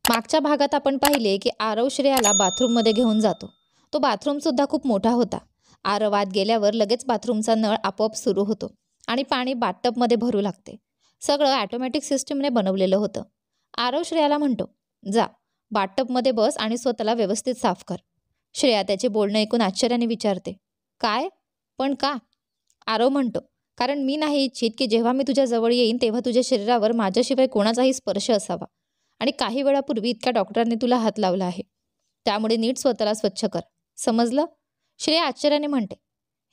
मागच्या भागात आपण पाहिले की आरव श्रेयाला बाथरूममध्ये घेऊन जातो. तो बाथरूमसुद्धा खूप मोठा होता. आरव आत गेल्यावर लगेच बाथरूमचा नळ आपोआप सुरू होतो आणि पाणी बाथटबमध्ये भरू लागते. सगळं ॲटोमॅटिक सिस्टीमने बनवलेलं होतं. आरव श्रेयाला म्हणतो, जा बाथटबमध्ये बस आणि स्वतःला व्यवस्थित साफ कर. श्रेया त्याचे बोलणं ऐकून आश्चर्याने विचारते, काय? पण का? आरव म्हणतो, कारण मी नाही इच्छित की जेव्हा मी तुझ्या जवळ येईन तेव्हा तुझ्या शरीरावर माझ्याशिवाय कोणाचाही स्पर्श असावा. आणि काही वेळापूर्वी इतक्या डॉक्टरांनी तुला हात लावला आहे. त्यामुळे नीट स्वतःला स्वच्छ कर. समजलं? श्रेया आश्चर्याने म्हणते,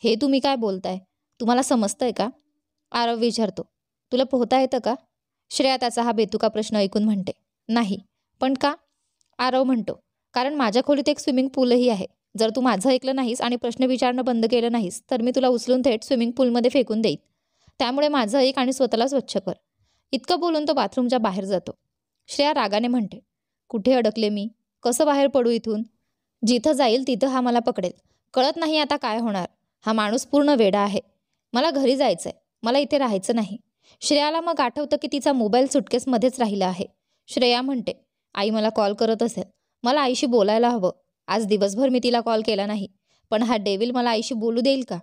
हे तुम्ही काय बोलताय? तुम्हाला समजतंय का? आरव विचारतो, तुला पोहता येतं का? श्रेया त्याचा हा बेतुका प्रश्न ऐकून म्हणते, नाही. पण का? आरव म्हणतो, कारण माझ्या खोलीत एक स्विमिंग पूलही आहे. जर तू माझं ऐकलं नाहीस आणि प्रश्न विचारणं बंद केलं नाहीस तर मी तुला उचलून थेट स्विमिंग पूलमध्ये फेकून देईन. त्यामुळे माझं ऐक आणि स्वतःला स्वच्छ कर. इतकं बोलून तो बाथरूमच्या बाहेर जातो. श्रेया रागाने म्हणते, कुठे अडकले मी? कसं बाहेर पडू इथून? जिथं जाईल तिथं हा मला पकडेल. कळत नाही आता काय होणार. हा माणूस पूर्ण वेडा आहे. मला घरी जायचंय. मला इथे राहायचं नाही. श्रेयाला मग आठवतं की तिचा मोबाईल सुटकेसमध्येच राहिला आहे. श्रेया म्हणते, आई मला कॉल करत असेल. मला आईशी बोलायला हवं. आज दिवसभर मी तिला कॉल केला नाही. पण हा डेव्हिल मला आईशी बोलू देईल का?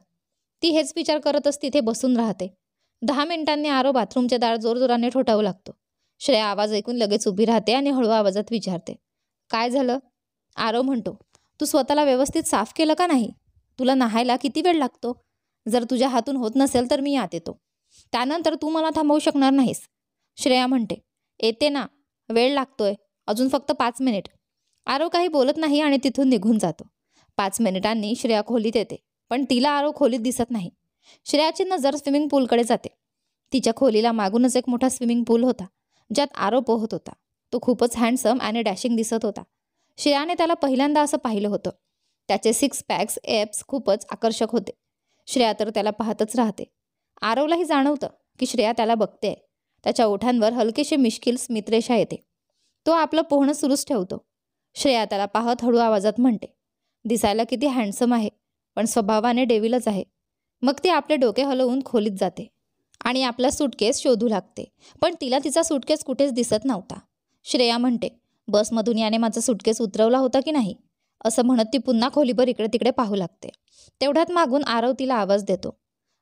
ती हेच विचार करतच तिथे बसून राहते. 10 मिनिटांनी आरव बाथरूमचे दार जोरजोराने ठोठावू लागतो. श्रेया आवाज ऐकून लगेच उभी राहते आणि हळू आवाजात विचारते, काय झालं? आरव म्हणतो, तू स्वतःला व्यवस्थित साफ केलं का नाही? तुला नहायला किती वेळ लागतो? जर तुझ्या हातून होत नसेल तर मी आत येतो. त्यानंतर तू मला थांबवू शकणार नाहीस. श्रेया म्हणते, येते ना. वेळ लागतोय. अजून फक्त 5 मिनिट. आरव काही बोलत नाही आणि तिथून निघून जातो. 5 मिनिटांनी श्रेया खोलीत येते. पण तिला आरव खोलीत दिसत नाही. श्रेयाची नजर स्विमिंग पूलकडे जाते. तिच्या खोलीला मागूनच एक मोठा स्विमिंग पूल होता, ज्यात आरव पोहत होता. तो खूपच हँडसम आणि डॅशिंग दिसत होता. श्रेयाने त्याला पहिल्यांदा असं पाहिलं होतं. त्याचे 6 पॅक्स ॲब्स खूपच आकर्षक होते. श्रेया तर त्याला पाहतच राहते. आरवलाही जाणवतं की श्रेया त्याला बघते. त्याच्या ओठांवर हलकीशी मिश्किल स्मितरेषा येते. तो आपलं पोहणं सुरूच ठेवतो. श्रेया त्याला पाहत हळू आवाजात म्हणते, दिसायला किती हँडसम आहे, पण स्वभावाने डेव्हिलच आहे. मग ती आपले डोके हलवून खोलीत जाते आणि आपला सूटकेस शोधू लागते. पण तिला तिचा सूटकेस कुठेच दिसत नव्हता. श्रेया म्हणते, बसमधून याने माझा सूटकेस उतरवला होता की नाही? असं म्हणत ती पुन्हा खोलीभर इकडे तिकडे पाहू लागते. तेवढ्यात मागून आरव तिला आवाज देतो.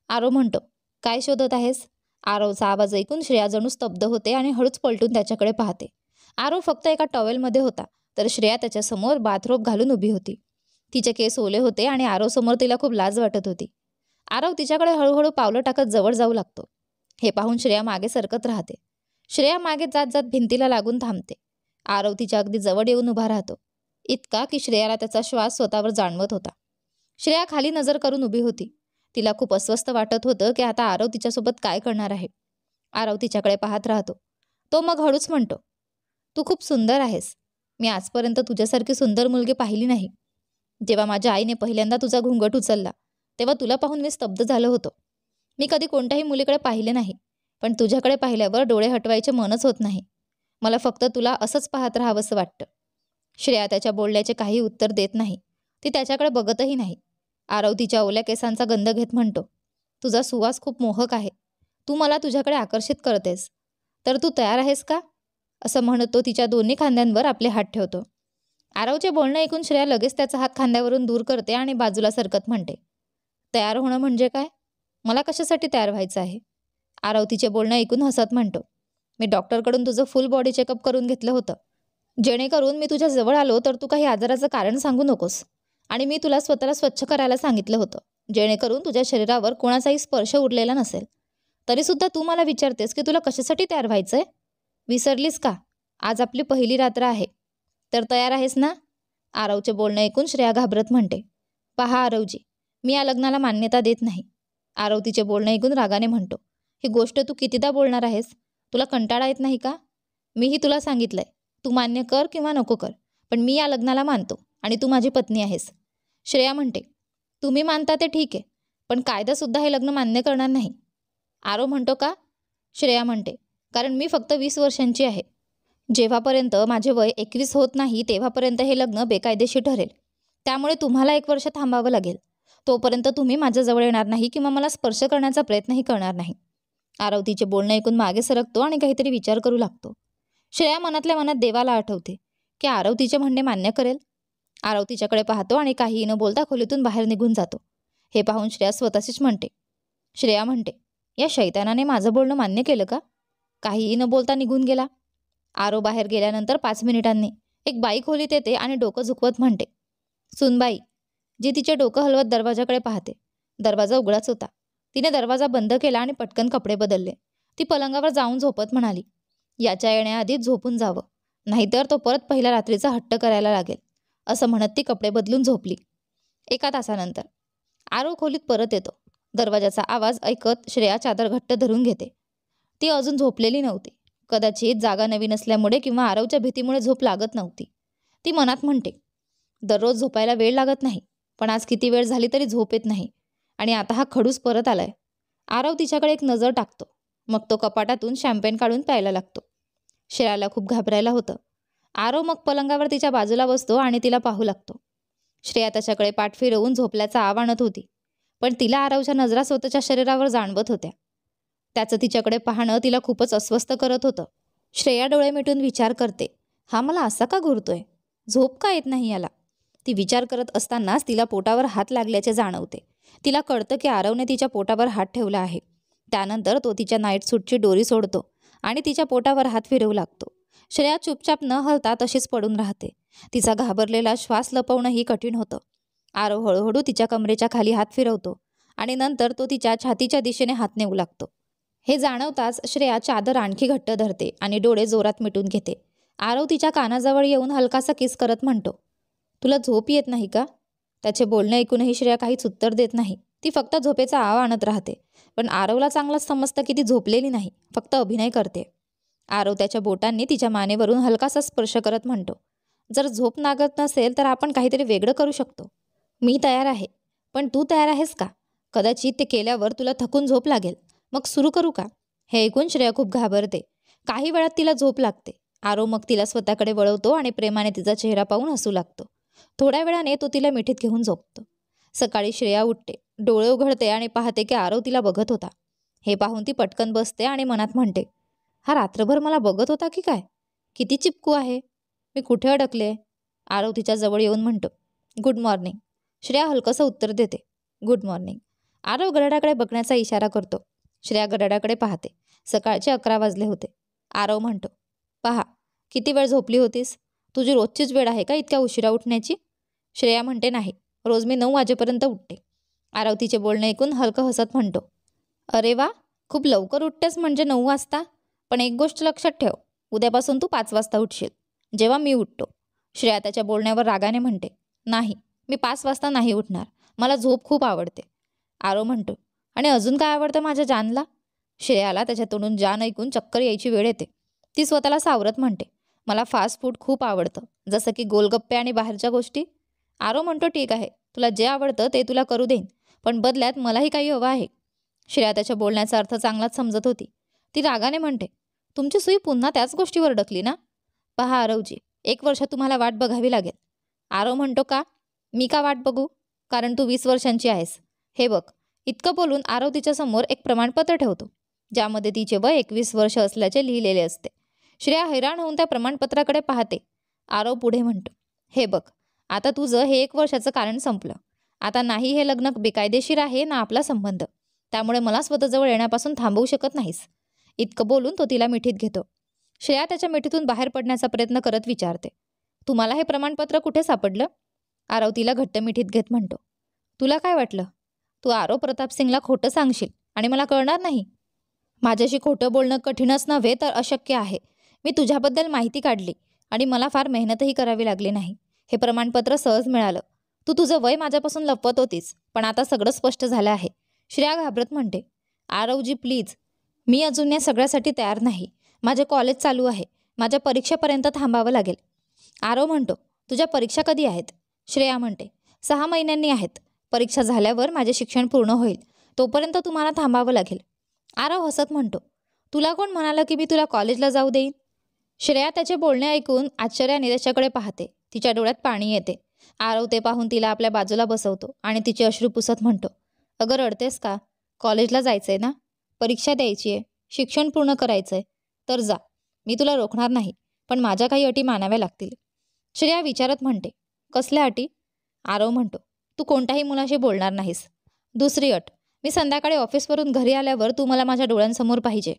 आरव म्हणतो, काय शोधत आहेस? आरवचा आवाज ऐकून श्रेया जणू स्तब्ध होते आणि हळूच पलटून त्याच्याकडे पाहते. आरव फक्त एका टॉवेलमध्ये होता, तर श्रेया त्याच्यासमोर बाथरोब घालून उभी होती. तिचे केस ओले होते आणि आरवसमोर तिला खूप लाज वाटत होती. आरव तिच्याकडे हळूहळू पावलं टाकत जवळ जाऊ लागतो. हे पाहून श्रेया मागे सरकत राहते. श्रेया मागे जात जात भिंतीला लागून थांबते. आरव तिच्या अगदी जवळ येऊन उभा राहतो. इतका की श्रेयाला त्याचा श्वास स्वतःवर जाणवत होता. श्रेया खाली नजर करून उभी होती. तिला खूप अस्वस्थ वाटत होतं की आता आरव तिच्यासोबत काय करणार आहे. आरव तिच्याकडे पाहत राहतो. तो मग हळूच म्हणतो, तू खूप सुंदर आहेस. मी आजपर्यंत तुझ्यासारखी सुंदर मुलगी पाहिली नाही. जेव्हा माझ्या आईने पहिल्यांदा तुझा घुंगट उचलला तेव्हा तुला पाहून मी स्तब्ध झालो होतो. मी कधी कोणत्याही मुलीकडे पाहिले नाही, पण तुझ्याकडे पाहिल्यावर डोळे हटवायचे मनच होत नाही. मला फक्त तुला असंच पाहत राहावंसं वाटतं. श्रेया त्याच्या बोलण्याचे काही उत्तर देत नाही. ती त्याच्याकडे बघतही नाही. आरव तिच्या ओल्या केसांचा गंध घेत म्हणतो, तुझा सुवास खूप मोहक आहे. तू मला तुझ्याकडे आकर्षित करतेस. तर तू तयार आहेस का? असं म्हणत तो तिच्या दोन्ही खांद्यांवर आपले हात ठेवतो. आरवचे बोलणं ऐकून श्रेया लगेच त्याचा हात खांद्यावरून दूर करते आणि बाजूला सरकत म्हणते, तयार होणं म्हणजे काय? मला कशासाठी तयार व्हायचं आहे? आरव तिचे बोलणं ऐकून हसत म्हणतो, मी डॉक्टरकडून तुझं फुल बॉडी चेकअप करून घेतलं होतं. जेणेकरून मी तुझ्या जवळ आलो तर तू काही आजाराचं कारण सांगू नकोस. आणि मी तुला स्वतःला स्वच्छ करायला सांगितलं होतं, जेणेकरून तुझ्या शरीरावर कोणाचाही स्पर्श उरलेला नसेल. तरीसुद्धा तू मला विचारतेस की तुला कशासाठी तयार व्हायचंय? विसरलीस का? आज आपली पहिली रात्र आहे. तर तयार आहेस ना? आरवचे बोलणं ऐकून श्रेया घाबरत म्हणते, पहा आरवजी, मी या लग्नाला मान्यता देत नाही. आरव तिचे बोलणं ऐकून रागाने म्हणतो, ही गोष्ट तू कितीदा बोलणार आहेस? तुला कंटाळा येत नाही का? मीही तुला सांगितलंय, तू मान्य कर किंवा नको कर, पण मी या लग्नाला मानतो आणि तू माझी पत्नी आहेस. श्रेया म्हणते, तुम्ही मानता ते ठीक आहे, पण कायदासुद्धा हे लग्न मान्य करणार नाही. आरव म्हणतो, का? श्रेया म्हणते, कारण मी फक्त 20 वर्षांची आहे. जेव्हापर्यंत माझे वय 21 होत नाही तेव्हापर्यंत हे लग्न बेकायदेशीर ठरेल. त्यामुळे तुम्हाला 1 वर्ष थांबावं लागेल. तोपर्यंत तुम्ही माझ्याजवळ येणार नाही किंवा मला स्पर्श करण्याचा प्रयत्नही करणार नाही. आरव तिचे बोलणं ऐकून मागे सरकतो आणि काहीतरी विचार करू लागतो. श्रेया मनातल्या मनात देवाला आठवते की आरव तिचे म्हणणे मान्य करेल. आरव तिच्याकडे पाहतो आणि काहीही न बोलता खोलीतून बाहेर निघून जातो. हे पाहून श्रेया स्वतःशीच म्हणते. श्रेया म्हणते, या शैतानाने माझं बोलणं मान्य केलं का? काहीही न बोलता निघून गेला. आरव बाहेर गेल्यानंतर 5 मिनिटांनी एक बाई खोलीत येते आणि डोकं झुकवत म्हणते. सुनबाई, जी तिचे डोकं हलवत दरवाजाकडे पाहते. दरवाजा उघडाच होता. तिने दरवाजा बंद केला आणि पटकन कपडे बदलले. ती पलंगावर जाऊन झोपत म्हणाली, याच्या येण्याआधीच झोपून जावं, नाहीतर तो परत पहिल्या रात्रीचा हट्ट करायला लागेल. असं म्हणत ती कपडे बदलून झोपली. 1 तासानंतर आरव खोलीत परत येतो. दरवाजाचा आवाज ऐकत श्रेया चादर घट्ट धरून घेते. ती अजून झोपलेली नव्हती. कदाचित जागा नवीन असल्यामुळे किंवा आरवच्या भीतीमुळे झोप लागत नव्हती. ती मनात म्हणते, दररोज झोपायला वेळ लागत नाही, पण आज किती वेळ झाली तरी झोप येत नाही. आणि आता हा खडूस परत आलाय. आरव तिच्याकडे एक नजर टाकतो. मग तो कपाटातून शॅम्पेन काढून प्यायला लागतो. श्रेयाला खूप घाबरायला होतं. आरव मग पलंगावर तिच्या बाजूला बसतो आणि तिला पाहू लागतो. श्रेया त्याच्याकडे पाठ फिरवून झोपल्याचा आव आणत होती, पण तिला आरवच्या नजरा स्वतःच्या शरीरावर जाणवत होत्या. त्याचं तिच्याकडे पाहणं तिला खूपच अस्वस्थ करत होतं. श्रेया डोळे मिटून विचार करते, हा मला असा का घुरतोय? झोप का येत नाही याला? ती विचार करत असतानाच तिला पोटावर हात लागल्याचे जाणवते. तिला कळतं की आरवने तिच्या पोटावर हात ठेवला आहे. त्यानंतर तो तिच्या नाईट सूटची दोरी सोडतो आणि तिच्या पोटावर हात फिरवू लागतो. श्रेया चुपचाप न हलता तशीच पडून राहते. तिचा घाबरलेला श्वास लपवणंही कठीण होतं. आरव हळूहळू तिच्या कमरेच्या खाली हात फिरवतो आणि नंतर तो तिच्या छातीच्या दिशेने हात नेऊ लागतो. हे जाणवताच श्रेया चादर आणखी घट्ट धरते आणि डोळे जोरात मिटून घेते. आरव तिच्या कानाजवळ येऊन हलकासा किस करत म्हणतो, तुला झोप येत नाही का? त्याचे बोलणे ऐकूनही श्रेया काहीच उत्तर देत नाही. ती फक्त झोपेचा आव आणत राहते. पण आरवला चांगलंच समजतं की ती झोपलेली नाही, फक्त अभिनय करते. आरव त्याच्या बोटांनी तिच्या मानेवरून हलकासा स्पर्श करत म्हणतो, जर झोप लागत नसेल तर आपण काहीतरी वेगळं करू शकतो. मी तयार आहे, पण तू तयार आहेस का? कदाचित ते केल्यावर तुला थकून झोप लागेल. मग सुरू करू का? हे ऐकून श्रेया खूप घाबरते. काही वेळात तिला झोप लागते. आरव मग तिला स्वतःकडे वळवतो आणि प्रेमाने तिचा चेहरा पाहून हसू लागतो. थोड्या वेळाने तो तिला मिठीत घेऊन झोपतो. सकाळी श्रेया उठते, डोळे उघडते आणि पाहते की आरव तिला बघत होता. हे पाहून ती पटकन बसते आणि मनात म्हणते, हा रात्रभर मला बघत होता की काय? किती चिपकू आहे. मी कुठे अडकले? आरव तिच्या जवळ येऊन म्हणतो, गुड मॉर्निंग. श्रेया हलकंसं उत्तर देते, गुड मॉर्निंग. आरव घड्याळाकडे बघण्याचा इशारा करतो. श्रेया घड्याळाकडे पाहते. सकाळचे 11 वाजले होते. आरव म्हणतो, पहा, किती वेळ झोपली होतीस? तुझी रोजचीच वेळ आहे का इतक्या उशिरा उठण्याची? श्रेया म्हणते, नाही, रोज मी 9 वाजेपर्यंत उठते. आरव तिचे बोलणे ऐकून हलकं हसत म्हणतो, अरे वा, खूप लवकर उठतेस म्हणजे 9 वाजता. पण एक गोष्ट लक्षात ठेव, उद्यापासून तू 5 वाजता उठशील, जेव्हा मी उठतो. श्रेया त्याच्या बोलण्यावर रागाने म्हणते, नाही, मी 5 वाजता नाही उठणार. मला झोप खूप आवडते. आरव म्हणतो, आणि अजून काय आवडतं माझ्या जानला? श्रेयाला त्याच्या तोंडून जान ऐकून चक्कर यायची वेळ येते. ती स्वतःला सावरत म्हणते, मला फास्ट फूड खूप आवडतं, जसं की गोलगप्पे आणि बाहेरच्या गोष्टी. आरव म्हणतो, ठीक आहे, तुला जे आवडतं ते तुला करू देईन, पण बदल्यात मलाही काही हवं आहे. श्रेया त्याच्या बोलण्याचा अर्थ चांगलाच समजत होती. ती रागाने म्हणते, तुमची सुई पुन्हा त्याच गोष्टीवर अडकली ना? पहा आरवजी, 1 वर्ष तुम्हाला वाट बघावी लागेल. आरव म्हणतो, का? मी का वाट बघू? कारण तू 20 वर्षांची आहेस. हे बघ. इतकं बोलून आरव तिच्यासमोर एक प्रमाणपत्र ठेवतो, ज्यामध्ये तिचे वय 21 वर्ष असल्याचे लिहिलेले असते. श्रेया हैराण होऊन त्या प्रमाणपत्राकडे पाहते. आरव पुढे म्हणतो, हे बघ, आता तुझं हे 1 वर्षाचं कारण संपलं. आता नाही हे लग्न बेकायदेशीर आहे ना आपला संबंध. त्यामुळे मला स्वतःजवळ येण्यापासून थांबवू शकत नाहीस. इतकं बोलून तो तिला मिठीत घेतो. श्रेया त्याच्या मिठीतून बाहेर पडण्याचा प्रयत्न करत विचारते, तुम्हाला हे प्रमाणपत्र कुठे सापडलं? आरव तिला घट्ट मिठीत घेत म्हणतो, तुला काय वाटलं? तू आरव प्रताप सिंगला खोटं सांगशील आणि मला कळणार नाही? माझ्याशी खोटं बोलणं कठीणच नव्हे तर अशक्य आहे. मी तुझ्याबद्दल माहिती काढली आणि मला फार मेहनतही करावी लागली नाही. हे प्रमाणपत्र सहज मिळालं. तू तुझं वय माझ्यापासून लपवत होतीस, पण आता सगळं स्पष्ट झालं आहे. श्रेया घाबरत म्हणते, आरवजी प्लीज, मी अजून या सगळ्यासाठी तयार नाही. माझे कॉलेज चालू आहे. माझ्या परीक्षेपर्यंत थांबावं लागेल. आरव म्हणतो, तुझ्या परीक्षा कधी आहेत? श्रेया म्हणते, 6 महिन्यांनी आहेत. परीक्षा झाल्यावर माझे शिक्षण पूर्ण होईल. तोपर्यंत तुम्हाला थांबावं लागेल. आरव हसत म्हणतो, तुला कोण म्हणालं की मी तुला कॉलेजला जाऊ देईन? श्रेया त्याचे बोलणे ऐकून आश्चर्याने त्याच्याकडे पाहते. तिच्या डोळ्यात पाणी येते. आरव ते पाहून तिला आपल्या बाजूला बसवतो आणि तिचे अश्रू पुसत म्हणतो, अगं रडतेस का? कॉलेजला जायचंय ना? परीक्षा द्यायची आहे, शिक्षण पूर्ण करायचंय, तर जा. मी तुला रोखणार नाही, पण माझ्या काही अटी मानाव्या लागतील. श्रेया विचारत म्हणते, कसल्या अटी? आरव म्हणतो, तू कोणत्याही मुलाशी बोलणार नाहीस. दुसरी अट, मी संध्याकाळी ऑफिसवरून घरी आल्यावर तू मला माझ्या डोळ्यांसमोर पाहिजे.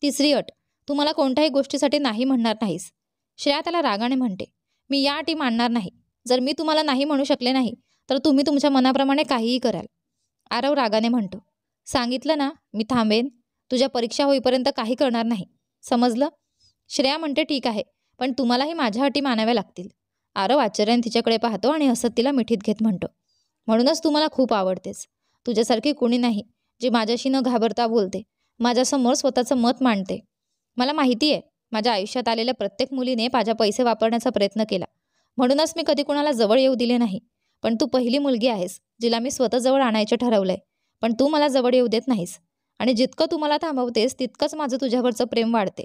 तिसरी अट, तू मला कोणत्याही गोष्टीसाठी नाही म्हणणार नाहीस. श्रेया त्याला रागाने म्हणते, मी या अटी मानणार नाही. जर मी तुम्हाला नाही म्हणू शकले नाही तर तुम्ही तुमच्या मनाप्रमाणे काहीही कराल. आरव रागाने म्हणतो, सांगितलं ना, मी थांबेन. तुझ्या परीक्षा होईपर्यंत काही करणार नाही, समजलं? श्रेया म्हणते, ठीक आहे, पण तुम्हालाही माझ्या अटी मानाव्या लागतील. आरव आश्चर्याने तिच्याकडे पाहतो आणि हसत तिला मिठीत घेत म्हणतो, म्हणूनच तू मला खूप आवडतेस. तुझ्यासारखी कोणी नाही जी माझ्याशी न घाबरता बोलते, माझ्यासमोर स्वतःचं मत मांडते. मला माहिती आहे, माझ्या आयुष्यात आलेल्या प्रत्येक मुलीने माझ्या पैसे वापरण्याचा प्रयत्न केला, म्हणूनच मी कधी कुणाला जवळ येऊ दिले नाही. पण तू पहिली मुलगी आहेस जिला मी स्वतः जवळ आणायचं ठरवलंय. पण तू मला जवळ येऊ देत नाहीस, आणि जितकं तू मला थांबवतेस तितकंच माझं तुझ्यावरचं प्रेम वाढते.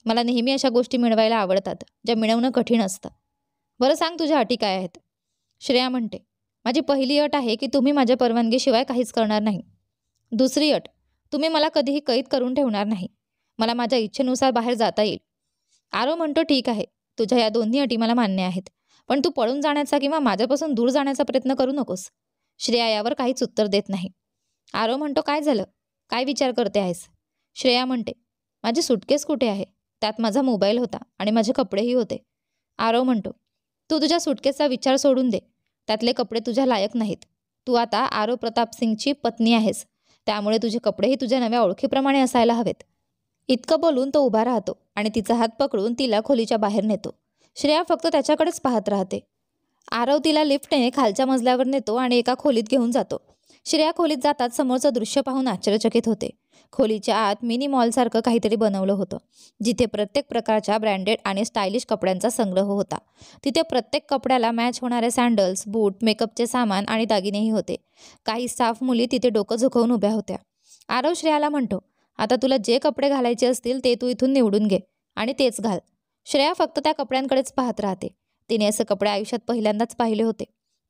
मला नेहमी अशा गोष्टी मिळवायला आवडतात ज्या मिळवणं कठीण असतं. बरं सांग, तुझ्या अटी काय आहेत? श्रेया म्हणते, माझी पहिली अट आहे की तुम्ही माझ्या परवानगीशिवाय काहीच करणार नाही. दुसरी अट, तुम्ही मला कधीही कैद करून ठेवणार नाही. मला माझ्या इच्छेनुसार बाहेर जाता येईल. आरव म्हणतो, ठीक आहे, तुझ्या या दोन्ही अटी मला मान्य आहेत, पण तू पळून जाण्याचा किंवा माझ्यापासून दूर जाण्याचा प्रयत्न करू नकोस. श्रेया यावर काहीच उत्तर देत नाही. आरव म्हणतो, काय झालं? काय विचार करते आहेस? श्रेया म्हणते, माझी सुटकेस कुठे आहे? त्यात माझा मोबाईल होता आणि माझे कपडेही होते. आरव म्हणतो, तू तुझ्या सुटकेसचा विचार सोडून दे. त्यातले कपडे तुझ्या लायक नाहीत. तू आता आरव प्रताप सिंगची पत्नी आहेस, त्यामुळे तुझे कपडेही तुझ्या नव्या ओळखीप्रमाणे असायला हवेत. इतकं बोलून तो उभा राहतो आणि तिचा हात पकडून तिला खोलीच्या बाहेर नेतो. श्रेया फक्त त्याच्याकडेच पाहत राहते. आरव तिला लिफ्टने खालच्या मजल्यावर नेतो आणि एका खोलीत घेऊन जातो. श्रेया खोलीत जातात समोरचं दृश्य पाहून आश्चर्यचकित होते. खोलीच्या आत मिनी मॉलसारखं काहीतरी बनवलं होतं, जिथे प्रत्येक प्रकारच्या ब्रँडेड आणि स्टायलिश कपड्यांचा संग्रह होता. तिथे प्रत्येक कपड्याला मॅच होणारे सँडल्स, बूट, मेकअपचे सामान आणि दागिनेही होते. काही स्टाफ मुली तिथे डोकं झुकवून उभ्या होत्या. आरव श्रेयाला म्हणतो, आता तुला जे कपडे घालायचे असतील ते तू इथून निवडून घे आणि तेच घाल. श्रेया फक्त त्या कपड्यांकडेच पाहत राहते. तिने असे कपडे आयुष्यात पहिल्यांदाच पाहिले होते.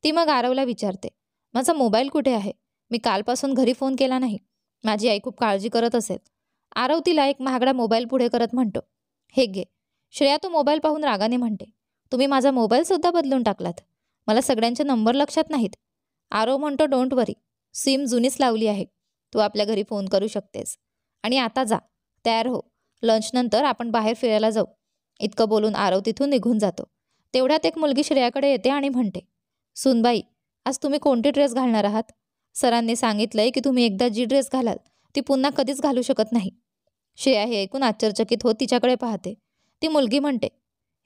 ती मग आरवला विचारते, माझा मोबाईल कुठे आहे? मी कालपासून घरी फोन केला नाही. माझी आई खूप काळजी करत असेल. आरव तिला एक महागडा मोबाईल पुढे करत म्हणतो, हे घे. श्रेया तो मोबाईल पाहून रागाने म्हणते, तुम्ही माझा मोबाईलसुद्धा बदलून टाकलात. मला सगळ्यांचे नंबर लक्षात नाहीत. आरव म्हणतो, डोंट वरी, सिम जुनीच लावली आहे. तू आपल्या घरी फोन करू शकतेस. आणि आता जा, तयार हो. लंचनंतर आपण बाहेर फिरायला जाऊ. इतकं बोलून आरव तिथून निघून जातो. तेवढ्यात एक मुलगी श्रेयाकडे येते आणि म्हणते, सुनबाई, आज तुम्ही कोणते ड्रेस घालणार आहात? सरांनी सांगितलंय की तुम्ही एकदा जी ड्रेस घालाल ती पुन्हा कधीच घालू शकत नाही. श्रेया हे ऐकून आश्चर्यचकित होत तिच्याकडे पाहते. ती मुलगी म्हणते,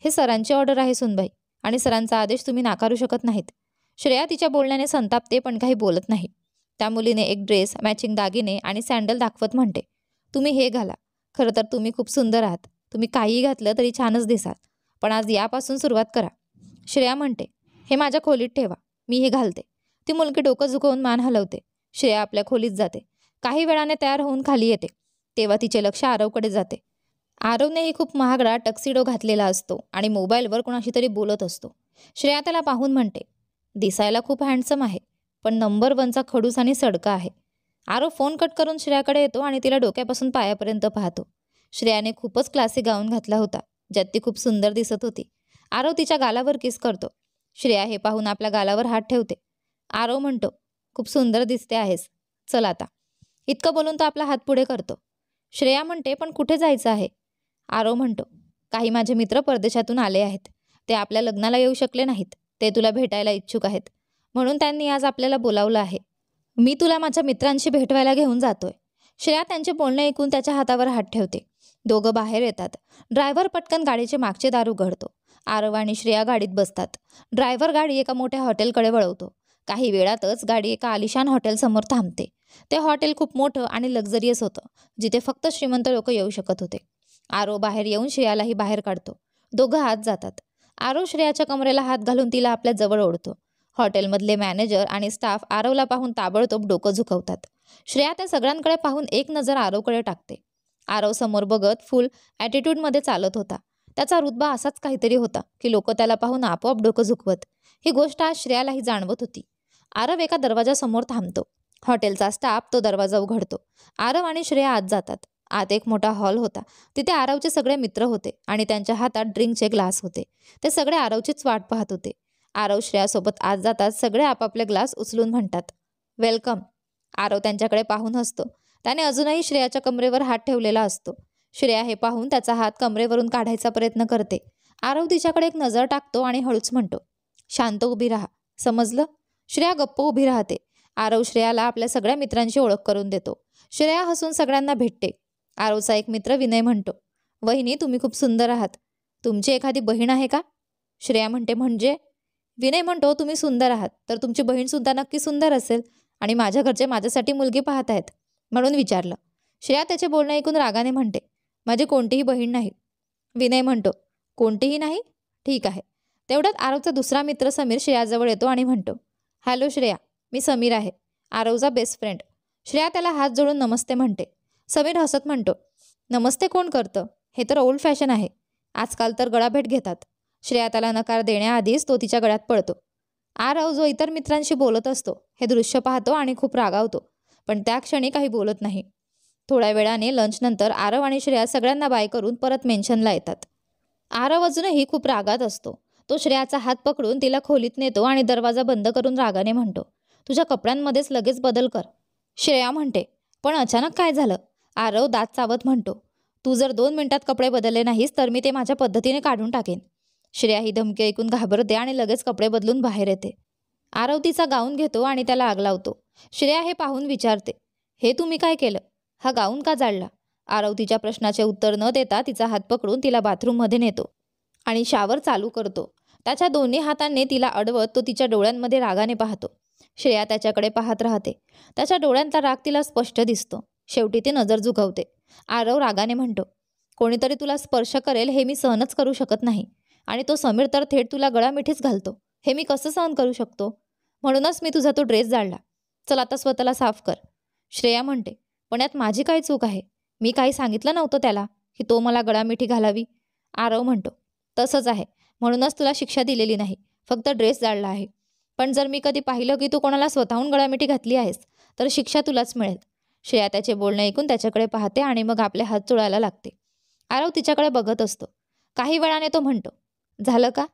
हे सरांची ऑर्डर आहे सुनबाई, आणि सरांचा आदेश तुम्ही नाकारू शकत नाहीत. श्रेया तिच्या बोलण्याने संतापते पण काही बोलत नाही. त्या मुलीने एक ड्रेस, मॅचिंग दागिने आणि सँडल दाखवत म्हणते, तुम्ही हे घाला. खरं तर तुम्ही खूप सुंदर आहात. तुम्ही काहीही घातलं तरी छानच दिसाल, पण आज यापासून सुरुवात करा. श्रेया म्हणते, हे माझ्या खोलीत ठेवा, मी हे घालते. ती मुलगी डोकं झुकवून मान हलवते. श्रेया आपल्या खोलीत जाते. काही वेळाने तयार होऊन खाली येते. तेव्हा तिचे लक्ष आरवकडे जाते. आरवनेही खूप महागडा टक्सिडो घातलेला असतो आणि मोबाईलवर कोणाशी तरी बोलत असतो. श्रेया त्याला पाहून म्हणते, दिसायला खूप हँडसम आहे, पण नंबर 1चा खडूस आणि सडका आहे. आरव फोन कट करून श्रेयाकडे येतो आणि तिला डोक्यापासून पायापर्यंत पाहतो. श्रेयाने खूपच क्लासी गाऊन घातला होता, ज्यात ती खूप सुंदर दिसत होती. आरव तिच्या गालावर किस करतो. श्रेया हे पाहून आपल्या गालावर हात ठेवते. आरव म्हणतो, खूप सुंदर दिसते आहेस, चल आता. इतकं बोलून तो आपला हात पुढे करतो. श्रेया म्हणते, पण कुठे जायचं आहे? आरव म्हणतो, काही माझे मित्र परदेशातून आले आहेत. ते आपल्या लग्नाला येऊ शकले नाहीत. ते तुला भेटायला इच्छुक आहेत, म्हणून त्यांनी आज आपल्याला बोलावलं आहे. मी तुला माझ्या मित्रांशी भेटवायला घेऊन जातोय. श्रेया त्यांचे बोलणे ऐकून त्याच्या हातावर हात ठेवते. दोघं बाहेर येतात. ड्रायव्हर पटकन गाडीचे मागचे दार उघडतो. आरव आणि श्रेया गाडीत बसतात. ड्रायव्हर गाडी एका मोठ्या हॉटेलकडे वळवतो. काही वेळातच गाडी एका आलिशान हॉटेलसमोर थांबते. ते हॉटेल खूप मोठं आणि लक्झरियस होतं, जिथे फक्त श्रीमंत लोक येऊ शकत होते. आरव बाहेर येऊन श्रेयालाही बाहेर काढतो. दोघं आत जातात. आरव श्रेयाच्या कमरेला हात घालून तिला आपल्या जवळ ओढतो. हॉटेलमधले मॅनेजर आणि स्टाफ आरवला पाहून ताबडतोब डोकं झुकवतात. श्रेया त्या सगळ्यांकडे पाहून एक नजर आरवकडे टाकते. आरव समोर बघत फुल ॲटिट्यूडमध्ये चालत होता. त्याचा रुतबा असाच काहीतरी होता की लोक त्याला पाहून आपोआप डोकं झुकवत. ही गोष्ट आज श्रेयालाही जाणवत होती. आरव एका दरवाजासमोर थांबतो. हॉटेलचा स्टाफ तो दरवाजा उघडतो. आरव आणि श्रेया आत जातात. आत एक मोठा हॉल होता. तिथे आरवचे सगळे मित्र होते आणि त्यांच्या हातात ड्रिंकचे ग्लास होते. ते सगळे आरवचीच वाट पाहत होते. आरव श्रेयासोबत आत जातात सगळे आपापले ग्लास उचलून म्हणतात, वेलकम. आरव त्यांच्याकडे पाहून हसतो. त्याने अजूनही श्रेयाच्या कमरेवर हात ठेवलेला असतो. श्रेया हे पाहून त्याचा हात कमरेवरून काढायचा प्रयत्न करते. आरव तिच्याकडे एक नजर टाकतो आणि हळूच म्हणतो, शांत उभी राहा, समजलं? श्रेया गप्प उभी राहते. आरव श्रेयाला आपल्या सगळ्या मित्रांची ओळख करून देतो. श्रेया हसून सगळ्यांना भेटते. आरवचा एक मित्र विनय म्हणतो, वहिनी तुम्ही खूप सुंदर आहात. तुमची एखादी बहीण आहे का? श्रेया म्हणते, म्हणजे? विनय म्हणतो, तुम्ही सुंदर आहात तर तुमची बहीणसुद्धा नक्की सुंदर असेल आणि माझ्या घरचे माझ्यासाठी मुलगी पाहत आहेत म्हणून विचारलं. श्रेया त्याचे बोलणं ऐकून रागाने म्हणते, माझी कोणतीही बहीण नाही. विनय म्हणतो, कोणतीही नाही? ठीक आहे. तेवढ्यात आरवचा दुसरा मित्र समीर श्रेयाजवळ येतो आणि म्हणतो, हॅलो श्रेया, मी समीर आहे, आरवचा बेस्ट फ्रेंड. श्रेया त्याला हात जोडून नमस्ते म्हणते. समीर हसत म्हणतो, नमस्ते कोण करतं? हे तर ओल्ड फॅशन आहे. आजकाल तर गळाभेट घेतात. श्रेया त्याला नकार देण्याआधीच तो तिच्या गळ्यात पडतो. आरव जो इतर मित्रांशी बोलत असतो हे दृश्य पाहतो आणि खूप रागावतो, पण त्या क्षणी काही बोलत नाही. थोड्या वेळाने लंचनंतर आरव आणि श्रेया सगळ्यांना बाय करून परत मेन्शनला येतात. आरव अजूनही खूप रागात असतो. तो श्रेयाचा हात पकडून तिला खोलीत नेतो आणि दरवाजा बंद करून रागाने म्हणतो, तुझ्या कपड्यांमध्येच लगेच बदल कर. श्रेया म्हणते, पण अचानक काय झालं? आरव दात चावत म्हणतो, तू जर 2 मिनिटात कपडे बदलले नाहीस तर मी ते माझ्या पद्धतीने काढून टाकेन. श्रेया ही धमकी ऐकून घाबरते आणि लगेच कपडे बदलून बाहेर येते. आरव तिचा गाऊन घेतो आणि त्याला आग लावतो. श्रेया हे पाहून विचारते, हे तुम्ही काय केलं? हा गाऊन का जाळला? आरव तिच्या प्रश्नाचे उत्तर न देता तिचा हात पकडून तिला बाथरूममध्ये नेतो आणि शावर चालू करतो. त्याच्या दोन्ही हातांनी तिला अडवत तो तिच्या डोळ्यांमध्ये रागाने पाहतो. श्रेया त्याच्याकडे पाहत राहते. त्याच्या डोळ्यांतला राग तिला स्पष्ट दिसतो. शेवटी ती नजर झुकवते. आरव रागाने म्हणतो, कोणीतरी तुला स्पर्श करेल हे मी सहनच करू शकत नाही आणि तो समीर तर थेट तुला गळामिठीच घालतो. हे मी कसं सहन करू शकतो? म्हणूनच मी तुझा तो ड्रेस जाळला. चल आता स्वतःला साफ कर. श्रेया म्हणते, पण यात माझी काय चूक आहे? मी काही सांगितलं नव्हतं त्याला की तो मला गळामिठी घालावी. आरव म्हणतो, तसंच आहे, म्हणूनच तुला शिक्षा दिलेली नाही, फक्त ड्रेस जाळला आहे. पण जर मी कधी पाहिलं की तू कोणाला स्वतःहून गळामिठी घातली आहेस तर शिक्षा तुलाच मिळेल. श्रेया त्याचे बोलणं ऐकून त्याच्याकडे पाहते आणि मग आपले हात चोळायला लागते. आरव तिच्याकडे बघत असतो. काही वेळाने तो म्हणतो, झालं का?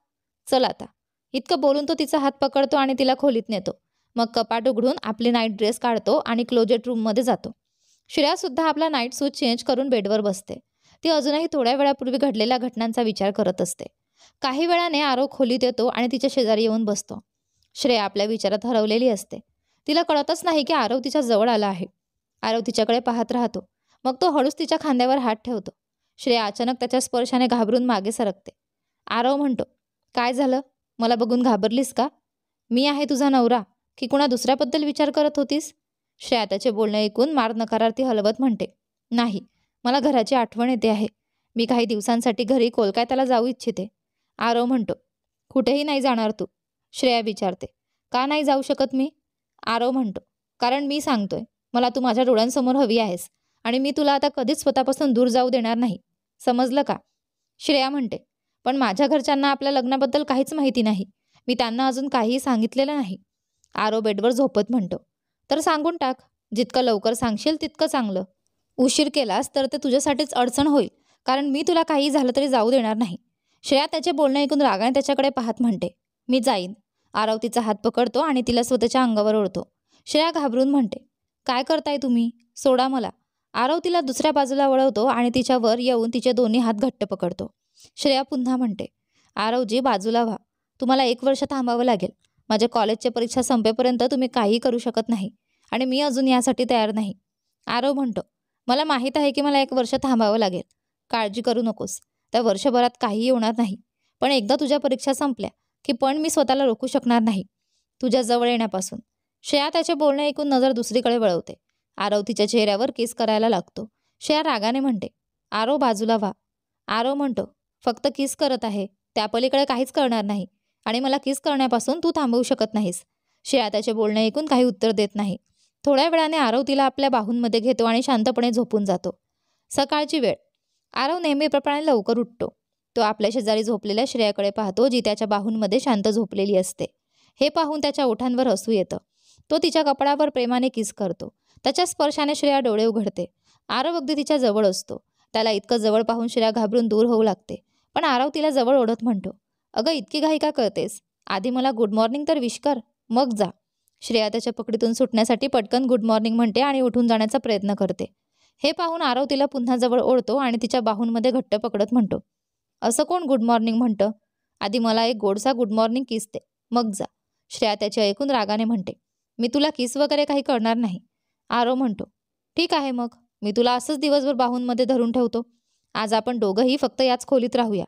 चल आता. इतकं बोलून तो तिचा हात पकडतो आणि तिला खोलीत नेतो. मग कपाट उघडून आपली नाईट ड्रेस काढतो आणि क्लोजेट रूममध्ये जातो. श्रेयासुद्धा आपला नाईट सूट चेंज करून बेडवर बसते. ती अजूनही थोड्या वेळापूर्वी घडलेल्या घटनांचा विचार करत असते. काही वेळाने आरव खोलीत येतो आणि तिच्या शेजारी येऊन बसतो. श्रेया आपल्या विचारात हरवलेली असते. तिला कळतच नाही की आरव तिच्या जवळ आला आहे. आरव तिच्याकडे पाहत राहतो. मग तो हळूच तिच्या खांद्यावर हात ठेवतो. श्रेया अचानक त्याच्या स्पर्शाने घाबरून मागे सरकते. आरव म्हणतो, काय झालं? मला बघून घाबरलीस का? मी आहे तुझा नवरा की कुणा दुसऱ्याबद्दल विचार करत होतीस? श्रेया त्याचे बोलणं ऐकून मार नकारार्थी हलवत म्हणते, नाही, मला घराची आठवण येते आहे. मी काही दिवसांसाठी घरी कोलकात्याला जाऊ इच्छिते. आरव म्हणतो, कुठेही नाही जाणार तू? श्रेया विचारते, का नाही जाऊ शकत मी? आरव म्हणतो, कारण मी सांगतोय, मला तू माझ्या डोळ्यांसमोर हवी आहेस आणि मी तुला आता कधीच स्वतःपासून दूर जाऊ देणार नाही, समजलं का? श्रेया म्हणते, पण माझ्या घरच्यांना आपल्या लग्नाबद्दल काहीच माहिती नाही. मी त्यांना अजून काहीही सांगितलेलं नाही. आरव बेडवर झोपत म्हणतो, तर सांगून टाक. जितकं लवकर सांगशील तितकं चांगलं. उशीर केलास तर ते तुझ्यासाठीच अडचण होईल, कारण मी तुला काही झालं तरी जाऊ देणार नाही. श्रेया त्याचे बोलणं ऐकून रागाने त्याच्याकडे पाहत म्हणते, मी जाईन. आरव तिचा हात पकडतो आणि तिला स्वतःच्या अंगावर ओढतो. श्रेया घाबरून म्हणते, काय करताय तुम्ही? सोडा मला. आरव तिला दुसऱ्या बाजूला वळवतो आणि तिच्यावर येऊन तिचे दोन्ही हात घट्ट पकडतो. श्रेया पुन्हा म्हणते, आरवजी बाजूला व्हा. तुम्हाला 1 वर्ष थांबावं लागेल. माझ्या कॉलेजच्या परीक्षा संपेपर्यंत तुम्ही काहीही करू शकत नाही आणि मी अजून यासाठी तयार नाही. आरव म्हणतो, मला माहीत आहे की मला 1 वर्ष थांबावं लागेल. काळजी करू नकोस. त्या वर्षभरात काहीही होणार नाही. पण एकदा तुझ्या परीक्षा संपल्या की पण मी स्वतःला रोखू शकणार नाही तुझ्या जवळ येण्यापासून. श्रेया त्याचे बोलणे ऐकून नजर दुसरीकडे वळवते. आरव तिच्या चेहऱ्यावर किस करायला लागतो. श्रेया रागाने म्हणते, आरव बाजूला व्हा. आरव म्हणतो, फक्त किस करत आहे, त्यापलीकडे काहीच करणार नाही आणि मला किस करण्यापासून तू थांबवू शकत नाहीस. श्रेया त्याचे बोलणे ऐकून काही उत्तर देत नाही. थोड्या वेळाने आरव तिला आपल्या बाहूंमध्ये घेतो आणि शांतपणे झोपून जातो. सकाळची वेळ. आरव नेहमीप्रमाणे लवकर उठतो. तो आपल्या शेजारी झोपलेल्या श्रेयाकडे पाहतो, जी त्याच्या बाहूंमध्ये शांत झोपलेली असते. हे पाहून त्याच्या ओठांवर हसू येतं. तो तिच्या कपडावर प्रेमाने किस करतो. त्याच्या स्पर्शाने श्रेया डोळे उघडते. आरव अगदी तिच्या जवळ असतो. त्याला इतकं जवळ पाहून श्रेया घाबरून दूर होऊ लागते. पण आरव तिला जवळ ओढत म्हणतो, अगं इतकी घाई का करतेस? आधी मला गुड मॉर्निंग तर विश कर, मग जा. श्रेया त्याच्या पकडीतून सुटण्यासाठी पटकन गुड मॉर्निंग म्हणते आणि उठून जाण्याचा प्रयत्न करते. हे पाहून आरव तिला पुन्हा जवळ ओढतो आणि तिच्या बाहूंमध्ये घट्ट पकडत म्हणतो, असं कोण गुड मॉर्निंग म्हणतं? आधी मला एक गोडसा गुड मॉर्निंग किस दे, मग जा. श्रेया त्याचे ऐकून रागाने म्हणते, मी तुला किस वगैरे काही करणार नाही. आरव म्हणतो, ठीक आहे मग, मी तुला असंच दिवसभर बाहूंमध्ये धरून ठेवतो. आज आपण दोघंही फक्त याच खोलीत राहूया.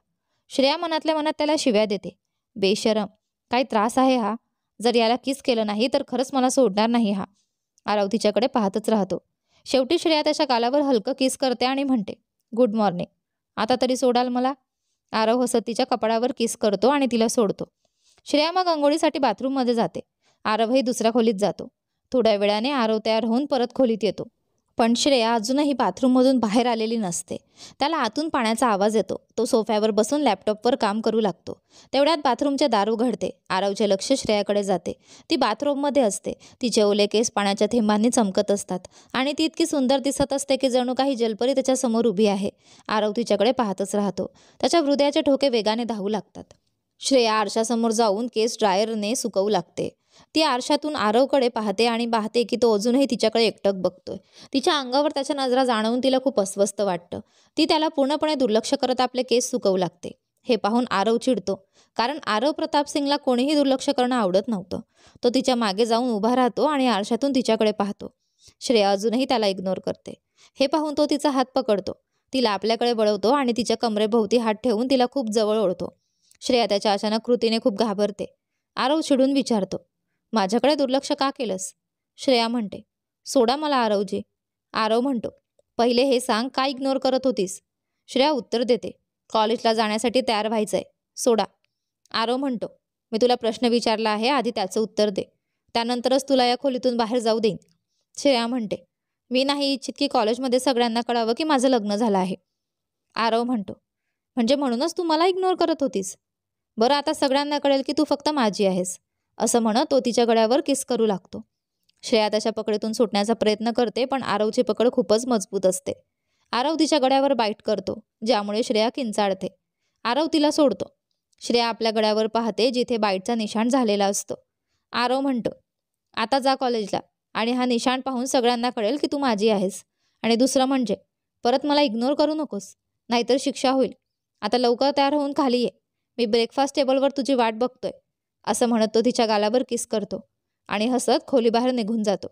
श्रेया मनातल्या मनात त्याला शिव्या देते. बेशरम, काय त्रास आहे हा? जर याला किस केलं नाही तर खरंच मला सोडणार नाही हा. आरव तिच्याकडे पाहतच राहतो. शेवटी श्रेया त्याच्या गालावर हलकं किस करते आणि म्हणते, गुड मॉर्निंग, आता तरी सोडाल मला? आरव हसत तिच्या कपाळावर किस करतो आणि तिला सोडतो. श्रेया मग अंघोळीसाठी बाथरूममध्ये जाते. आरवही दुसऱ्या खोलीत जातो. थोड्या वेळाने आरव तयार होऊन परत खोलीत येतो. पण श्रेया अजूनही बाथरूममधून बाहेर आलेली नसते. त्याला आतून पाण्याचा आवाज येतो. तो सोफ्यावर बसून लॅपटॉपवर काम करू लागतो. तेवढ्यात बाथरूमचे दार उघडते. आरवचे लक्ष श्रेयाकडे जाते. ती बाथरूममध्ये असते. तिचे ओले केस पाण्याच्या थेंबांनी चमकत असतात आणि ती इतकी सुंदर दिसत असते की जणू काही जलपरी त्याच्यासमोर उभी आहे. आरव तिच्याकडे पाहतच राहतो. त्याच्या हृदयाचे ठोके वेगाने धावू लागतात. श्रेया आरशासमोर जाऊन केस ड्रायरने सुकवू लागते. ती आरशातून आरवकडे पाहते आणि पाहते की तो अजूनही तिच्याकडे एकटक बघतोय. तिच्या अंगावर त्याच्या नजरा जाणवून तिला खूप अस्वस्थ वाटतं. ती त्याला पूर्णपणे दुर्लक्ष करत आपले केस सुकवू लागते. हे पाहून आरव चिडतो, कारण आरव प्रताप सिंगला कोणीही दुर्लक्ष करणं आवडत नव्हतं. तो तिच्या मागे जाऊन उभा राहतो आणि आरशातून तिच्याकडे पाहतो. श्रेया अजूनही त्याला इग्नोर करते. हे पाहून तो तिचा हात पकडतो. तिला आपल्याकडे वळवतो आणि तिच्या कमरेभोवती हात ठेवून तिला खूप जवळ ओढतो. श्रेया त्याच्या अचानक कृतीने खूप घाबरते. आरव चिडून विचारतो, माझ्याकडे दुर्लक्ष का केलंस? श्रेया म्हणते, सोडा मला आरवजी. आरव म्हणतो, पहिले हे सांग, का इग्नोर करत होतीस? श्रेया उत्तर देते, कॉलेजला जाण्यासाठी तयार व्हायचंय, सोडा. आरव म्हणतो, मी तुला प्रश्न विचारला आहे, आधी त्याचं उत्तर दे, त्यानंतरच तुला या खोलीतून बाहेर जाऊ देईन. श्रेया म्हणते, मी नाही इच्छित की कॉलेजमध्ये सगळ्यांना कळावं की माझं लग्न झालं आहे. आरव म्हणतो, म्हणजे म्हणूनच तू मला इग्नोर करत होतीस? बरं, आता सगळ्यांना कळेल की तू फक्त माझी आहेस. असं म्हणत तो तिच्या गळ्यावर किस करू लागतो. श्रेया त्याच्या पकडीतून सुटण्याचा प्रयत्न करते, पण आरवची पकड खूपच मजबूत असते. आरव तिच्या गळ्यावर बाईट करतो, ज्यामुळे श्रेया किंचाळते. आरव तिला सोडतो. श्रेया आपल्या गळ्यावर पाहते, जिथे बाईटचा निशाण झालेला असतो. आरव म्हणतो, आता जा कॉलेजला आणि हा निशाण पाहून सगळ्यांना कळेल की तू माझी आहेस. आणि दुसरं म्हणजे, परत मला इग्नोर करू नकोस, नाहीतर शिक्षा होईल. आता लवकर तयार होऊन खाली ये, मी ब्रेकफास्ट टेबलवर तुझी वाट बघतोय. असं म्हणत तो तिच्या गालावर किस करतो आणि हसत खोलीबाहेर निघून जातो.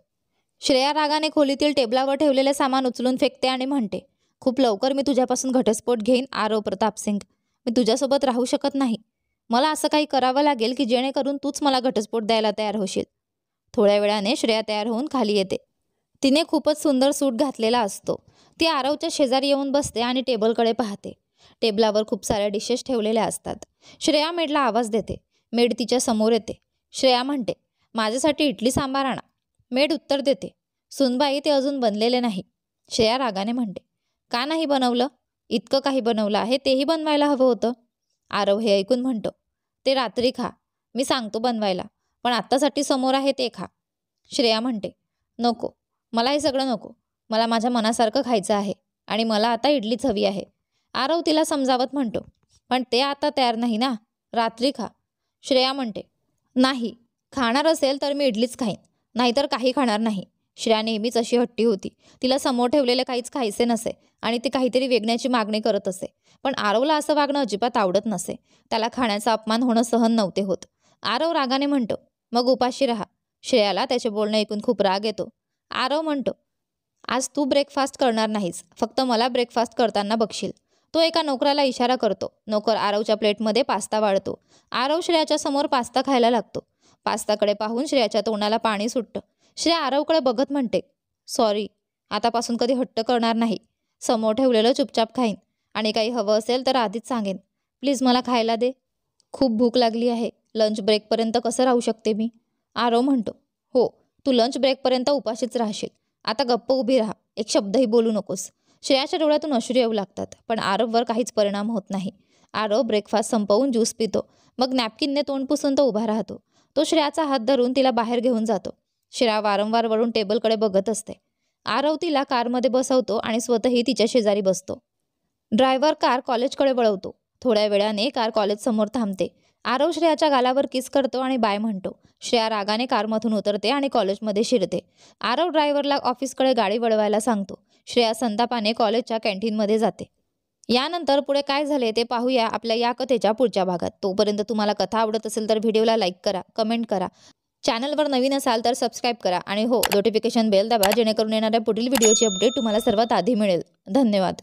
श्रेया रागाने खोलीतील टेबलावर ठेवलेले सामान उचलून फेकते आणि म्हणते, खूप लवकर मी तुझ्यापासून घटस्फोट घेईन आरव प्रताप सिंग. मी तुझ्यासोबत राहू शकत नाही. मला असं काही करावं लागेल की जेणेकरून तूच मला घटस्फोट द्यायला तयार होशील. थोड्या वेळाने श्रेया तयार होऊन खाली येते. तिने खूपच सुंदर सूट घातलेला असतो. ती आरवच्या शेजारी येऊन बसते आणि टेबलकडे पाहते. टेबलावर खूप साऱ्या डिशेस ठेवलेल्या असतात. श्रेया मेडला आवाज देते. मेड तिच्या समोर येते. श्रेया म्हणते, माझ्यासाठी इडली सांबार आणा. मेड उत्तर देते, सुनबाई ते अजून बनलेले नाही. श्रेया रागाने म्हणते, का नाही बनवलं? इतकं काही बनवलं आहे, तेही बनवायला हवं होतं. आरव हे ऐकून म्हणतो, ते रात्री खा, मी सांगतो बनवायला, पण आत्तासाठी समोर आहे ते खा. श्रेया म्हणते, नको, मला हे सगळं नको, मला माझ्या मनासारखं खायचं आहे आणि मला आता इडलीच हवी आहे. आरव तिला समजावत म्हणतो, पण ते आता तयार नाही ना, रात्री खा. श्रेया म्हणते, नाही, खाणार असेल तर मी इडलीच खाईन, नाहीतर काही खाणार नाही. श्रेया नेहमीच अशी हट्टी होती. तिला समोर ठेवलेले काहीच खायचे नसे आणि ती काहीतरी वेगण्याची मागणी करत असे. पण आरवला असं वागणं अजिबात आवडत नसे. त्याला खाण्याचा अपमान होणं सहन नव्हते होत. आरव रागाने म्हणतो, मग उपाशी राहा. श्रेयाला त्याचे बोलणे ऐकून खूप राग येतो. आरव म्हणतो, आज तू ब्रेकफास्ट करणार नाहीस, फक्त मला ब्रेकफास्ट करताना बघशील. तो एका नोकराला इशारा करतो. नोकर आरवच्या प्लेटमध्ये पास्ता वाढतो. आरव श्रेयाच्या समोर पास्ता खायला लागतो. पास्ताकडे पाहून श्रेयाच्या तोंडाला पाणी सुटतं. श्रेया आरवकडे बघत म्हणते, सॉरी, आतापासून कधी हट्ट करणार नाही. समोर ठेवलेलं चुपचाप खाईन आणि काही हवं असेल तर आधीच सांगेन. प्लीज मला खायला दे. खूप भूक लागली आहे. लंच ब्रेकपर्यंत कसं राहू शकते मी? आरव म्हणतो, हो, तू लंच ब्रेकपर्यंत उपाशीच राहशील. आता गप्प उभी राहा, एक शब्दही बोलू नकोस. श्रेयाच्या डोळ्यातून अश्रू येऊ लागतात, पण आरववर काहीच परिणाम होत नाही. आरव ब्रेकफास्ट संपवून ज्यूस पितो. मग नॅपकिनने तोंड पुसून तो उभा राहतो. तो श्रेयाचा हात धरून तिला बाहेर घेऊन जातो. श्रेया वारंवार वळून टेबलकडे बघत असते. आरव तिला कारमध्ये बसवतो आणि स्वतःही तिच्या शेजारी बसतो. ड्रायव्हर कार कॉलेजकडे वळवतो. थोड्या वेळाने कार कॉलेजसमोर थांबते. आरव श्रेयाच्या गालावर किस करतो आणि बाय म्हणतो. श्रेया रागाने कारमधून उतरते आणि कॉलेजमध्ये शिरते. आरव ड्रायव्हरला ऑफिसकडे गाडी वळवायला सांगतो. श्रेया संतापाने कॉलेजच्या कॅन्टीनमध्ये जाते. यानंतर पुढे काय झाले ते पाहूया आपल्या या कथेच्या पुढच्या भागात. तोपर्यंत तुम्हाला कथा आवडत असेल तर व्हिडिओला लाईक करा, कमेंट करा. चॅनलवर नवीन असाल तर सबस्क्राईब करा आणि हो, नोटिफिकेशन बेल दाबा जेणेकरून येणाऱ्या पुढील व्हिडिओची अपडेट तुम्हाला सर्वात आधी मिळेल. धन्यवाद.